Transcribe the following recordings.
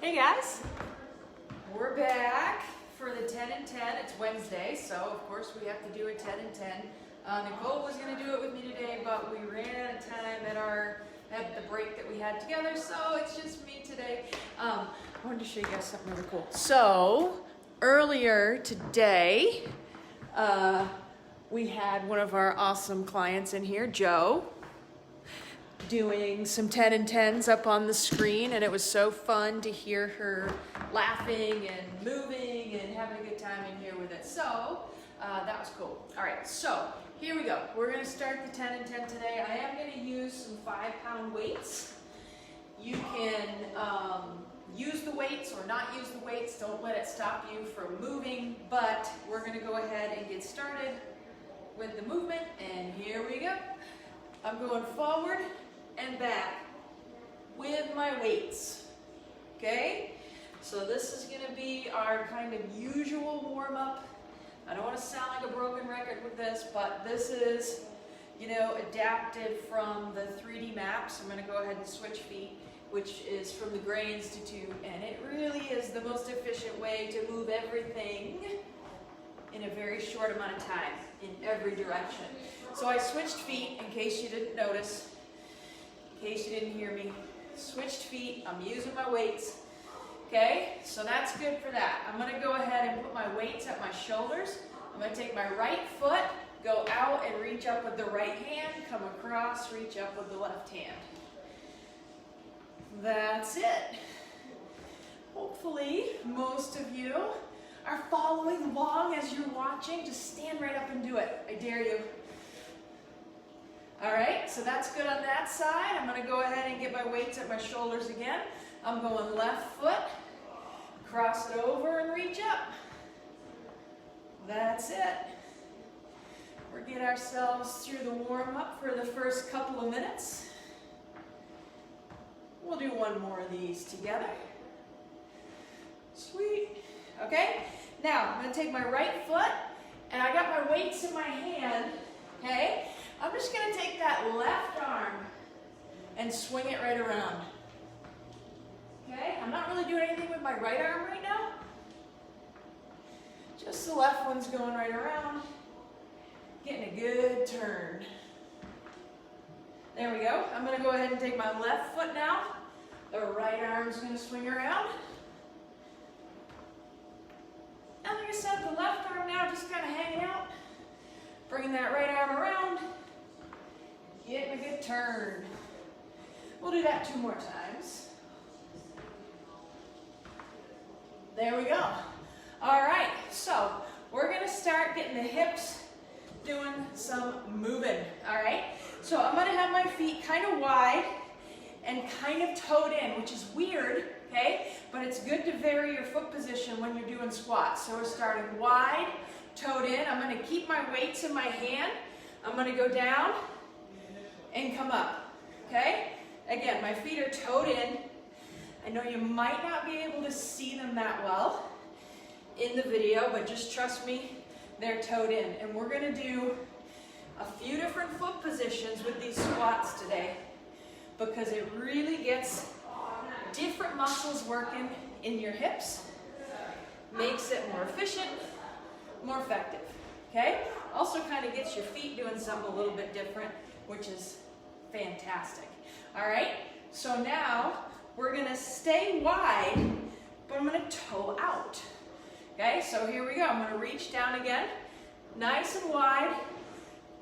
Hey guys, we're back for the 10 and 10. It's Wednesday, so of course we have to do a 10 and 10. Nicole was going to do it with me today, but we ran out of time at the break that we had together, so it's just me today. I wanted to show you guys something really cool. So earlier today, we had one of our awesome clients in here, Joe, doing some 10 and 10s up on the screen, and it was so fun to hear her laughing and moving and having a good time in here with it. So that was cool. All right, so here we go. We're going to start the 10 and 10 today. I am going to use some 5-pound weights. You can use the weights or not use the weights. Don't let it stop you from moving, but we're going to go ahead and get started with the movement, and here we go. I'm going forward and back with my weights, okay? So this is gonna be our kind of usual warm-up. I don't wanna sound like a broken record with this, but this is, you know, adapted from the 3D maps. I'm gonna go ahead and switch feet, which is from the Gray Institute, and it really is the most efficient way to move everything in a very short amount of time, in every direction. So I switched feet, in case you didn't notice, in case you didn't hear me. Switched feet, I'm using my weights. Okay, so that's good for that. I'm gonna go ahead and put my weights at my shoulders. I'm gonna take my right foot, go out and reach up with the right hand, come across, reach up with the left hand. That's it. Hopefully, most of you are following along as you're watching. Just stand right up and do it. I dare you. All right, so that's good on that side. I'm gonna go ahead and get my weights at my shoulders again. I'm going left foot, cross it over and reach up. That's it. We'll get ourselves through the warm-up for the first couple of minutes. We'll do one more of these together. Sweet. Okay, now I'm gonna take my right foot, and I got my weights in my hand, okay? I'm just gonna take that left arm and swing it right around. Okay, I'm not really doing anything with my right arm right now. Just the left one's going right around, getting a good turn. There we go. I'm gonna go ahead and take my left foot now. The right arm's gonna swing around. And like I said, the left arm now just kind of hanging out. Bringing that right arm around. Getting a good turn. We'll do that 2 more times. There we go. All right, so we're gonna start getting the hips doing some moving, all right? So I'm gonna have my feet kind of wide and kind of toed in, which is weird, okay? But it's good to vary your foot position when you're doing squats. So we're starting wide, toed in. I'm gonna keep my weights in my hand. I'm gonna go down and come up, okay? Again, my feet are toed in. I know you might not be able to see them that well in the video, but just trust me, they're toed in. And we're gonna do a few different foot positions with these squats today because it really gets different muscles working in your hips, makes it more efficient, more effective, okay? Also kind of gets your feet doing something a little bit different, which is fantastic. All right, so now we're gonna stay wide, but I'm gonna toe out. Okay, so here we go. I'm gonna reach down again, nice and wide,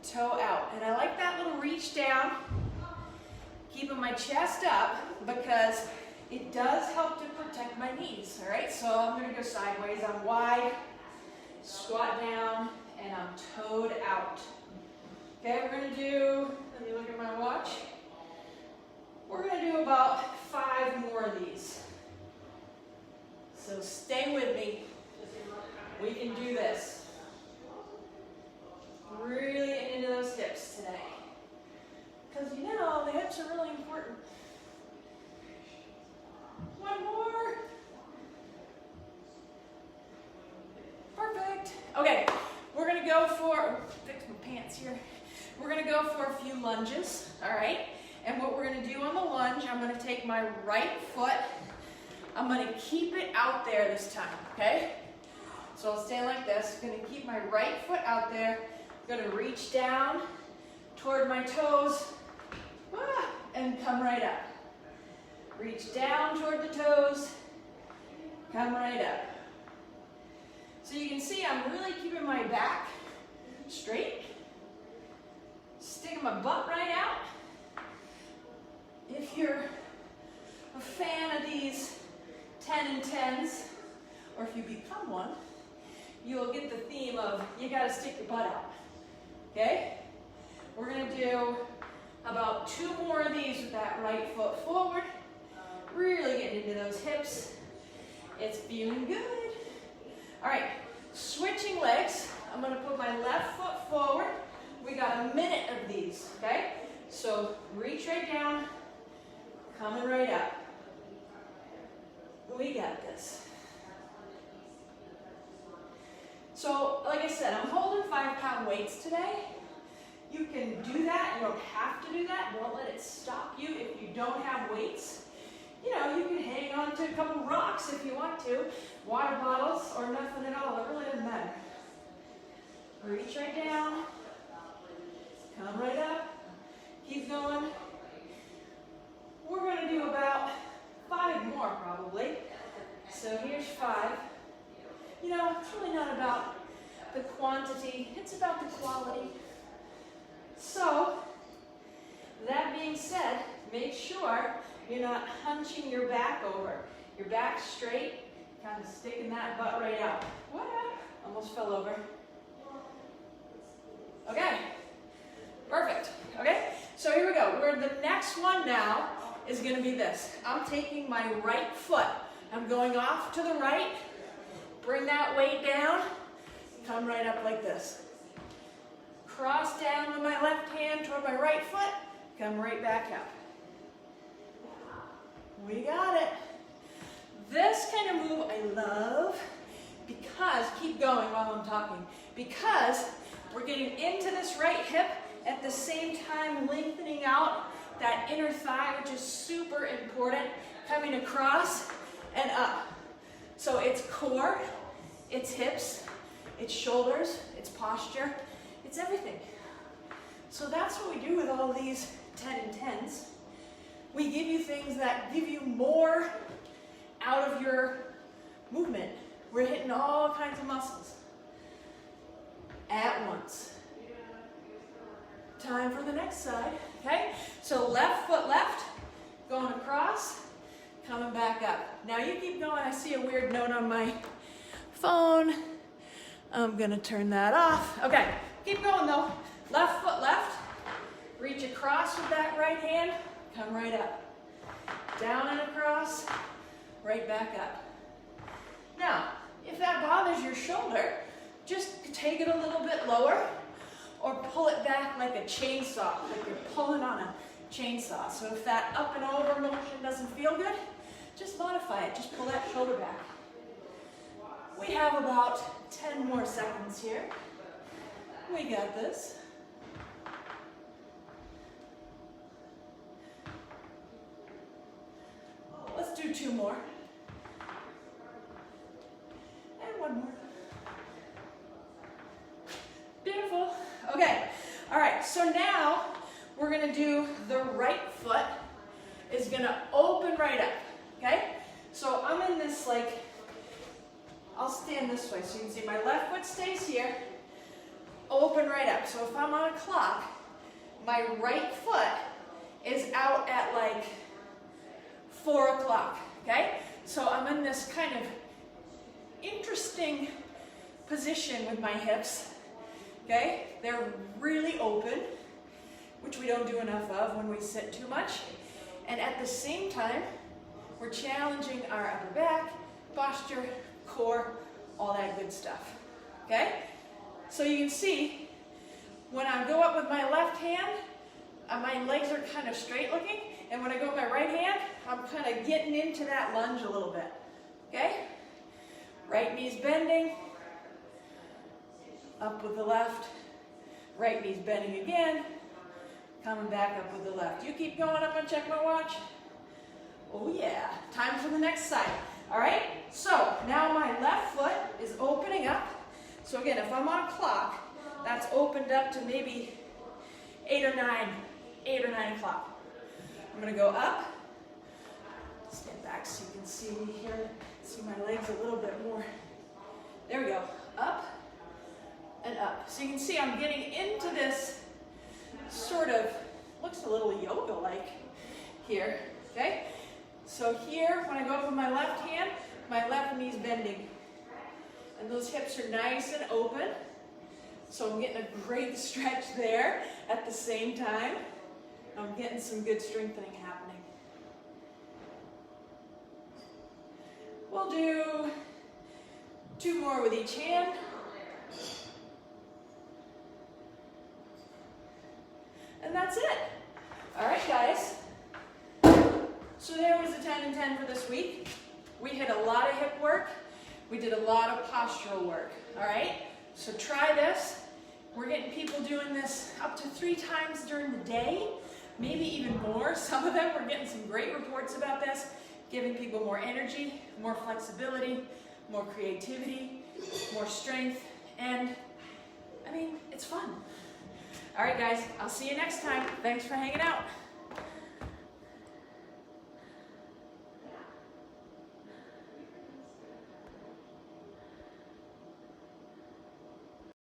toe out. And I like that little reach down, keeping my chest up because it does help to protect my knees, all right? So I'm gonna go sideways, I'm wide, squat down, and I'm toed out. Okay, we're gonna do, let me look at my watch. We're gonna do about 5 more of these. So stay with me. We can do this. Really getting into those hips today. Because you know, the hips are really important. 1 more. Perfect. Okay, we're gonna go for, fix my pants here. We're gonna go for a few lunges, all right? And what we're gonna do on the lunge, I'm gonna take my right foot, I'm gonna keep it out there this time, okay? So I'll stand like this, gonna keep my right foot out there, gonna reach down toward my toes, and come right up. Reach down toward the toes, come right up. So you can see I'm really keeping my back straight, sticking my butt right out. If you're a fan of these 10 and 10s, or if you become one, you'll get the theme of you gotta stick your butt out, okay? We're gonna do about 2 more of these with that right foot forward, really getting into those hips. It's feeling good. All right, switching legs. I'm gonna put my left foot forward. We got a minute of these, okay? So reach right down, coming right up. We got this. So, like I said, I'm holding 5-pound weights today. You can do that, you don't have to do that. Don't let it stop you if you don't have weights. You know, you can hang on to a couple rocks if you want to, water bottles or nothing at all, it really doesn't matter. Reach right down, come right up, keep going. We're gonna do about 5 more probably. So here's 5. You know, it's really not about the quantity, it's about the quality. So, that being said, make sure you're not hunching your back over. Your back straight, kind of sticking that butt right out. What? Almost fell over. Okay, perfect. Okay, so here we go. The next one now is going to be this. I'm taking my right foot. I'm going off to the right. Bring that weight down. Come right up like this. Cross down with my left hand toward my right foot. Come right back up. We got it. This kind of move I love because, keep going while I'm talking, because we're getting into this right hip at the same time lengthening out that inner thigh, which is super important, coming across and up. So it's core, it's hips, it's shoulders, it's posture, it's everything. So that's what we do with all these 10 and 10s. We give you things that give you more out of your movement. We're hitting all kinds of muscles at once. Time for the next side, okay? So left foot left, going across, coming back up. Now you keep going. I see a weird note on my phone. I'm gonna turn that off. Okay, keep going though. Left foot left, reach across with that right hand, come right up. Down and across, right back up. Now, if that bothers your shoulder, just take it a little bit lower or pull it back like a chainsaw, like you're pulling on a chainsaw. So if that up and over motion doesn't feel good, just modify it. Just pull that shoulder back. We have about 10 more seconds here. We got this. Let's do 2 more. And 1 more. Beautiful. Okay. All right. So now we're going to do the right foot is going to open right up. Okay? So I'm in this like, I'll stand this way so you can see my left foot stays here, open right up. So if I'm on a clock, my right foot is out at like 4 o'clock, okay? So I'm in this kind of interesting position with my hips, okay? They're really open, which we don't do enough of when we sit too much. And at the same time, we're challenging our upper back, posture, core, all that good stuff, okay? So you can see, when I go up with my left hand, my legs are kind of straight looking, and when I go with my right hand, I'm kind of getting into that lunge a little bit, okay? Right knee's bending, up with the left, right knee's bending again, coming back up with the left. You keep going, I'm gonna check my watch. Oh yeah, time for the next side. All right, so now my left foot is opening up. So again, if I'm on a clock, that's opened up to maybe 8 or 9 o'clock. I'm gonna go up, stand back so you can see me here, see my legs a little bit more. There we go, up and up. So you can see I'm getting into this sort of, looks a little yoga-like here, okay? So here, when I go up with my left hand, my left knee's bending. And those hips are nice and open. So I'm getting a great stretch there at the same time. I'm getting some good strengthening happening. We'll do 2 more with each hand. And that's it. All right, guys. So there was a 10 and 10 for this week. We hit a lot of hip work. We did a lot of postural work, all right? So try this. We're getting people doing this up to 3 times during the day, maybe even more. Some of them, we're getting some great reports about this, giving people more energy, more flexibility, more creativity, more strength, and I mean, it's fun. All right, guys, I'll see you next time. Thanks for hanging out.